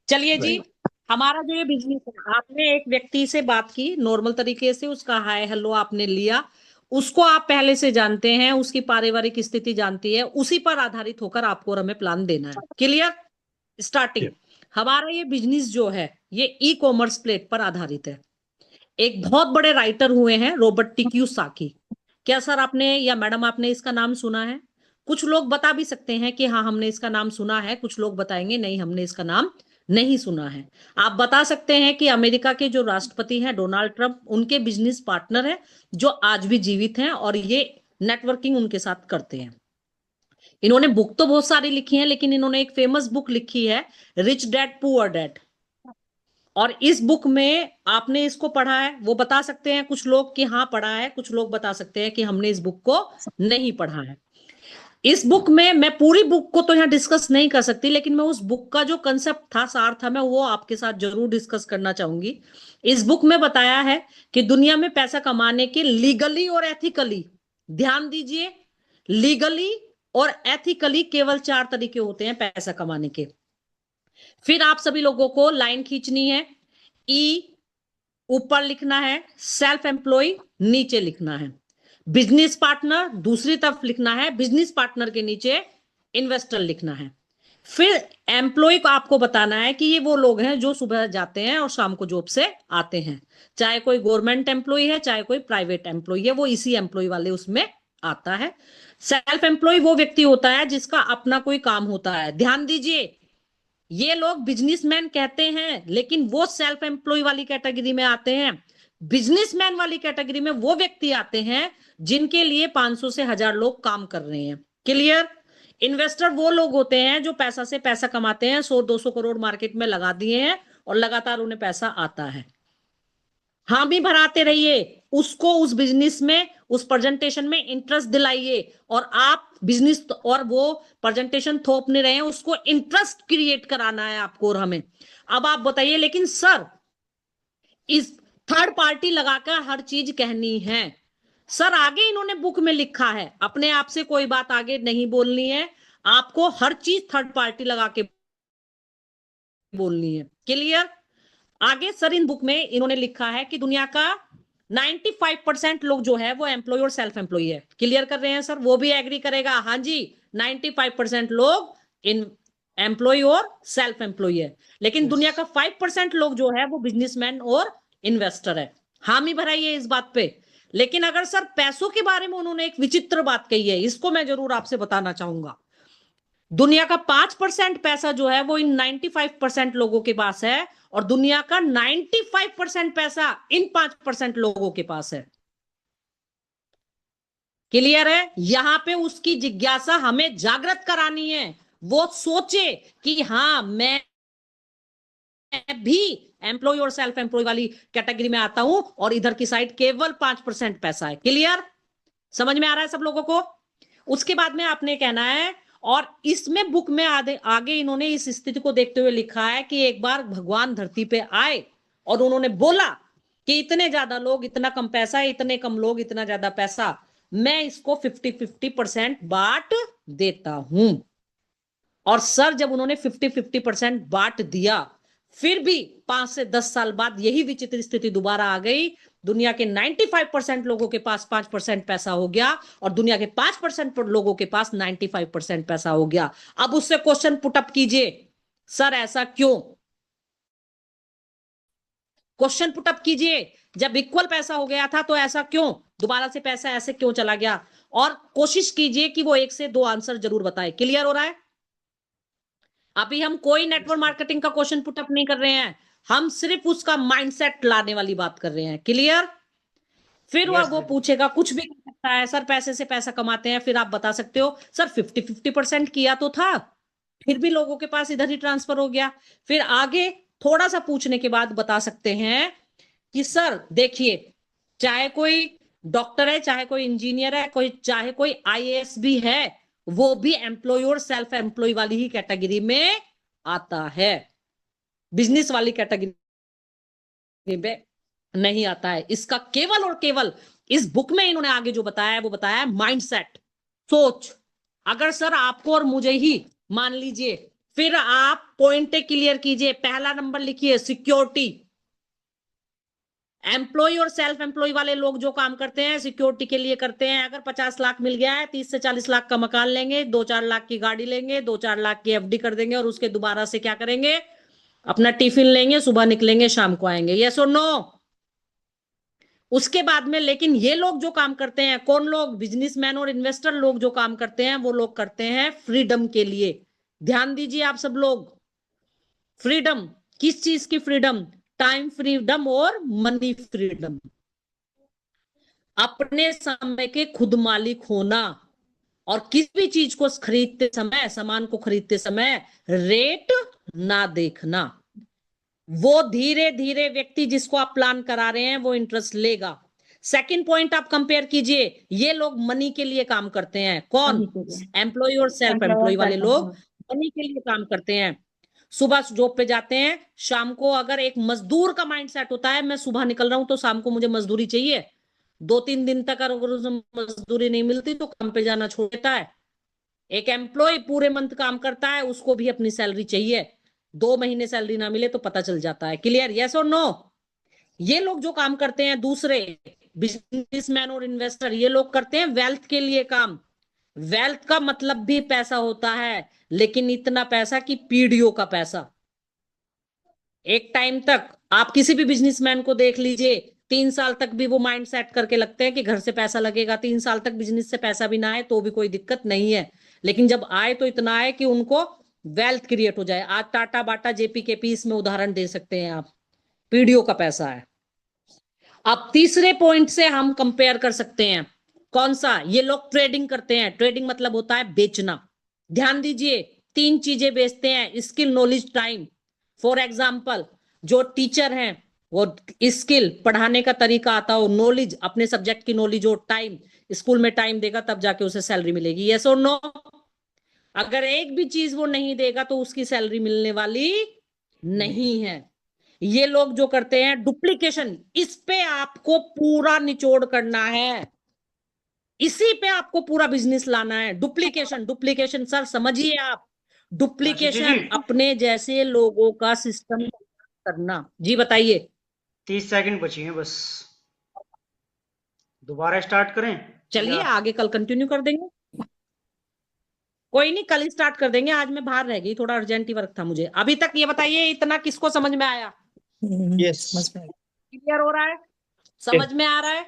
चलिए जी, राइट। हमारा जो ये बिजनेस है, आपने एक व्यक्ति से बात की नॉर्मल तरीके से, उसका हाय हेलो आपने लिया, उसको आप पहले से जानते हैं, उसकी पारिवारिक स्थिति जानती है, उसी पर आधारित होकर आपको और हमें प्लान देना है। क्लियर? स्टार्टिंग। हमारा ये बिजनेस जो है ये ई कॉमर्स प्लेट पर आधारित है। एक बहुत बड़े राइटर हुए हैं रॉबर्ट टी क्यूसाकी। क्या सर आपने या मैडम आपने इसका नाम सुना है? कुछ लोग बता भी सकते हैं कि हाँ हमने इसका नाम सुना है, कुछ लोग बताएंगे नहीं हमने इसका नाम नहीं सुना है। आप बता सकते हैं कि अमेरिका के जो राष्ट्रपति हैं डोनाल्ड ट्रंप, उनके बिजनेस पार्टनर है जो आज भी जीवित हैं और ये नेटवर्किंग उनके साथ करते हैं। इन्होंने बुक तो बहुत सारी लिखी है, लेकिन इन्होंने एक फेमस बुक लिखी है, रिच डैड पुअर डैड। और इस बुक में आपने इसको पढ़ा है, वो बता सकते हैं कुछ लोग कि हाँ पढ़ा है, कुछ लोग बता सकते हैं कि हमने इस बुक को नहीं पढ़ा है। इस बुक में मैं पूरी बुक को तो यहाँ डिस्कस नहीं कर सकती, लेकिन मैं उस बुक का जो कंसेप्ट था, सार था, मैं वो आपके साथ जरूर डिस्कस करना चाहूंगी। इस बुक में बताया है कि दुनिया में पैसा कमाने के लीगली और एथिकली, ध्यान दीजिए, लीगली और एथिकली केवल 4 तरीके होते हैं पैसा कमाने के। फिर आप सभी लोगों को लाइन खींचनी है। ई ऊपर लिखना है, सेल्फ एम्प्लॉय नीचे लिखना है, बिजनेस पार्टनर दूसरी तरफ लिखना है, बिजनेस पार्टनर के नीचे इन्वेस्टर लिखना है। फिर एम्प्लॉय को आपको बताना है कि ये वो लोग हैं जो सुबह जाते हैं और शाम को जॉब से आते हैं, चाहे कोई गवर्नमेंट एम्प्लॉय है चाहे कोई प्राइवेट एम्प्लॉय है, वो इसी एम्प्लॉय वाले उसमें आता है। सेल्फ एम्प्लॉय वो व्यक्ति होता है जिसका अपना कोई काम होता है। ध्यान दीजिए, ये लोग बिजनेसमैन कहते हैं लेकिन वो सेल्फ एम्प्लॉय वाली कैटेगरी में आते हैं। बिजनेसमैन वाली कैटेगरी में वो व्यक्ति आते हैं जिनके लिए 500 से 1000 लोग काम कर रहे हैं। क्लियर? इन्वेस्टर वो लोग होते हैं जो पैसा से पैसा कमाते हैं, 100-200 करोड़ मार्केट में लगा दिए हैं और लगातार उन्हें पैसा आता है। हामी भराते रहिए, उसको उस बिजनेस में, उस प्रेजेंटेशन में इंटरेस्ट दिलाइए, और आप बिजनेस और वो प्रेजेंटेशन थोप नहीं रहे हैं, उसको इंटरेस्ट क्रिएट कराना है आपको और हमें। अब आप बताइए, लेकिन सर इस थर्ड पार्टी लगाकर हर चीज कहनी है। सर आगे इन्होंने बुक में लिखा है, अपने आप से कोई बात आगे नहीं बोलनी है, आपको हर चीज थर्ड पार्टी लगा के बोलनी है। क्लियर? आगे सर इन बुक में इन्होंने लिखा है कि दुनिया का 95% लोग जो है वो एम्प्लॉय और सेल्फ एम्प्लॉय है। क्लियर कर रहे हैं सर? वो भी एग्री करेगा, हाँ जी, 95% लोग इन एम्प्लॉय और सेल्फ एम्प्लॉय है, लेकिन यस। दुनिया का 5% लोग जो है वो बिजनेसमैन और इन्वेस्टर है। हामी भराइए इस बात पे। लेकिन अगर सर पैसों के बारे में उन्होंने एक विचित्र बात कही है, इसको मैं जरूर आपसे बताना चाहूंगा। दुनिया का 5% पैसा जो है वो इन 95% लोगों के पास है, और दुनिया का 95% पैसा इन 5% लोगों के पास है। क्लियर है? यहां पे उसकी जिज्ञासा हमें जागृत करानी है, वो सोचे कि हाँ मैं भी एम्प्लॉय और सेल्फ एम्प्लॉय वाली कैटेगरी में आता हूं, और इधर की साइड केवल 5% पैसा है। क्लियर? समझ में आ रहा है सब लोगों को? उसके बाद में आपने कहना है, और इसमें बुक में आगे इन्होंने इस स्थिति को देखते हुए लिखा है कि एक बार भगवान धरती पे आए और उन्होंने बोला कि इतने ज्यादा लोग इतना कम पैसा, इतने कम लोग इतना ज्यादा पैसा, मैं इसको 50-50% बांट देता हूं। और सर जब उन्होंने 50-50% बांट दिया, फिर भी 5 से 10 साल बाद यही विचित्र स्थिति दोबारा आ गई। दुनिया के 95% लोगों के पास 5% पैसा हो गया, और दुनिया के 5% लोगों के पास 95% पैसा हो गया। अब उससे क्वेश्चन पुटअप कीजिए, सर ऐसा क्यों? क्वेश्चन पुटअप कीजिए, जब इक्वल पैसा हो गया था तो ऐसा क्यों? दोबारा से पैसा ऐसे क्यों चला गया? और कोशिश कीजिए कि वो 1 से 2 आंसर जरूर बताए। क्लियर हो रहा है? अभी हम कोई नेटवर्क मार्केटिंग का क्वेश्चन पुटअप नहीं कर रहे हैं, हम सिर्फ उसका माइंडसेट लाने वाली बात कर रहे हैं। क्लियर? फिर वह यस वो दीदी। पूछेगा, कुछ भी कर सकता है सर, पैसे से पैसा कमाते हैं, फिर आप बता सकते हो सर 50-50% किया तो था, फिर भी लोगों के पास इधर ही ट्रांसफर हो गया। फिर आगे थोड़ा सा पूछने के बाद बता सकते हैं कि सर देखिए, चाहे कोई डॉक्टर है, चाहे कोई इंजीनियर है, कोई चाहे कोई आईएएस भी है, वो भी एम्प्लॉय और सेल्फ एम्प्लॉय वाली ही कैटेगरी में आता है, बिजनेस वाली कैटेगरी में नहीं आता है। इसका केवल और केवल इस बुक में इन्होंने आगे जो बताया है वो बताया है माइंडसेट, सोच। अगर सर आपको और मुझे ही मान लीजिए फिर आप पॉइंट क्लियर कीजिए। पहला नंबर लिखिए सिक्योरिटी। एम्प्लॉय और सेल्फ एम्प्लॉय वाले लोग जो काम करते हैं सिक्योरिटी के लिए करते हैं। अगर 50 लाख मिल गया है, 30 से 40 लाख का मकान लेंगे, 2-4 लाख की गाड़ी लेंगे, 2-4 लाख की एफडी कर देंगे, और उसके दोबारा से क्या करेंगे, अपना टिफिन लेंगे, सुबह निकलेंगे, शाम को आएंगे। यस और नो? उसके बाद में लेकिन ये लोग जो काम करते हैं, कौन लोग, बिजनेसमैन और इन्वेस्टर लोग जो काम करते हैं, वो लोग करते हैं फ्रीडम के लिए। ध्यान दीजिए आप सब लोग। फ्रीडम, किस चीज की फ्रीडम? टाइम फ्रीडम और मनी फ्रीडम। अपने समय के खुद मालिक होना, और किसी भी चीज को खरीदते समय, सामान को खरीदते समय रेट ना देखना। वो धीरे धीरे व्यक्ति जिसको आप प्लान करा रहे हैं वो इंटरेस्ट लेगा। सेकंड पॉइंट आप कंपेयर कीजिए, ये लोग मनी के लिए काम करते हैं। कौन? एम्प्लॉय और सेल्फ एम्प्लॉय वाले लोग मनी के लिए काम करते हैं। सुबह जॉब पे जाते हैं, शाम को, अगर एक मजदूर का माइंड सेट होता है मैं सुबह निकल रहा हूं तो शाम को मुझे मजदूरी चाहिए, 2-3 दिन तक अगर उसे मजदूरी नहीं मिलती तो काम पे जाना छोड़ देता है। एक एम्प्लॉय पूरे मंथ काम करता है, उसको भी अपनी सैलरी चाहिए, 2 महीने सैलरी ना मिले तो पता चल जाता है। क्लियर? यस और नो? ये लोग जो काम करते हैं, दूसरे बिजनेसमैन और इन्वेस्टर, ये लोग करते हैं वेल्थ के लिए काम। वेल्थ का मतलब भी पैसा होता है, लेकिन इतना पैसा कि पीढ़ियों का पैसा। एक टाइम तक आप किसी भी बिजनेसमैन को देख लीजिए, 3 साल तक भी वो माइंड सेट करके लगते हैं कि घर से पैसा लगेगा, 3 साल तक बिजनेस से पैसा भी ना आए तो भी कोई दिक्कत नहीं है, लेकिन जब आए तो इतना आए कि उनको वेल्थ क्रिएट हो जाए। आज टाटा, बाटा, जेपी के पीस में उदाहरण दे सकते हैं आप, पीढ़ियों का पैसा है। अब तीसरे पॉइंट से हम कंपेयर कर सकते हैं, कौन सा? ये लोग ट्रेडिंग करते हैं। ट्रेडिंग मतलब होता है बेचना। ध्यान दीजिए, 3 चीजें बेचते हैं, skill, knowledge, time. For example, जो टीचर हैं वो स्किल, पढ़ाने का तरीका आता हो, नॉलेज, अपने सब्जेक्ट की नॉलेज, और टाइम, स्कूल में टाइम देगा तब जाके उसे सैलरी मिलेगी। यस और नो? अगर एक भी चीज वो नहीं देगा तो उसकी सैलरी मिलने वाली नहीं है। ये लोग जो करते हैं डुप्लीकेशन, इस पे आपको पूरा निचोड़ करना है, इसी पे आपको पूरा बिजनेस लाना है। डुप्लीकेशन, डुप्लीकेशन सर समझिए आप। आशीष जी, डुप्लीकेशन, अपने जैसे लोगों का सिस्टम करना। जी बताइए। 30 सेकंड बची हैं बस। दोबारा स्टार्ट करें चलिए या? आगे कल कंटिन्यू कर देंगे। कोई नहीं, कल ही स्टार्ट कर देंगे, आज मैं बाहर रह गई, थोड़ा अर्जेंट ही वर्क था मुझे। अभी तक ये बताइए, इतना किसको समझ में आया? यस, समझ में क्लियर हो रहा है? समझ में आ रहा है?